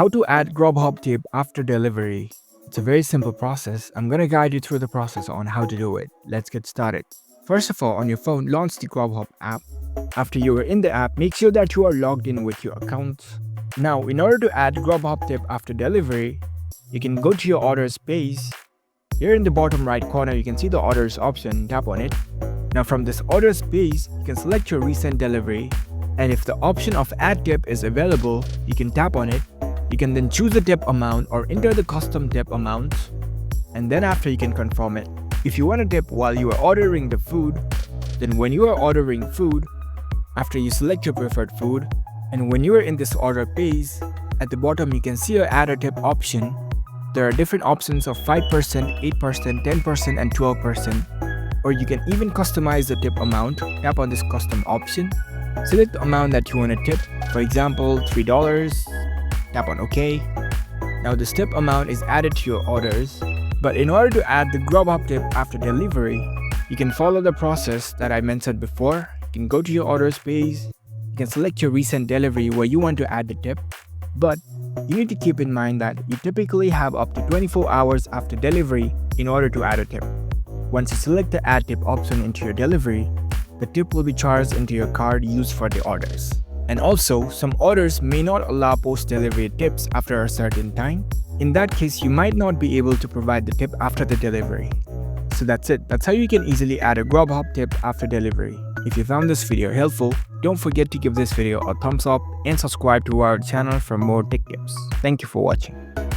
How to add Grubhub tip after delivery. It's a very simple process. I'm gonna guide you through the process on how to do it. Let's get started. First of all, on your phone, launch the Grubhub app. After you are in the app, make sure that you are logged in with your account. Now, in order to add Grubhub tip after delivery, you can go to your orders page. Here in the bottom right corner, you can see the orders option. Tap on it. Now from this orders page, you can select your recent delivery, and if the option of add tip is available, you can tap on it. You can then choose the tip amount or enter the custom tip amount, and then after you can confirm it. If you want to tip while you are ordering the food, then when you are ordering food, after you select your preferred food, and when you are in this order page, at the bottom you can see your add a tip option. There are different options of 5%, 8%, 10% and 12%. Or you can even customize the tip amount. Tap on this custom option. Select the amount that you want to tip. For example, $3. Tap on OK. Now this tip amount is added to your orders. But in order to add the Grubhub tip after delivery, you can follow the process that I mentioned before. You can go to your orders page. You can select your recent delivery where you want to add the tip. But you need to keep in mind that you typically have up to 24 hours after delivery in order to add a tip. Once you select the add tip option into your delivery, the tip will be charged into your card used for the orders. And also, some orders may not allow post-delivery tips after a certain time. In that case, you might not be able to provide the tip after the delivery. So that's it. That's how you can easily add a Grubhub tip after delivery. If you found this video helpful, don't forget to give this video a thumbs up and subscribe to our channel for more tech tips. Thank you for watching.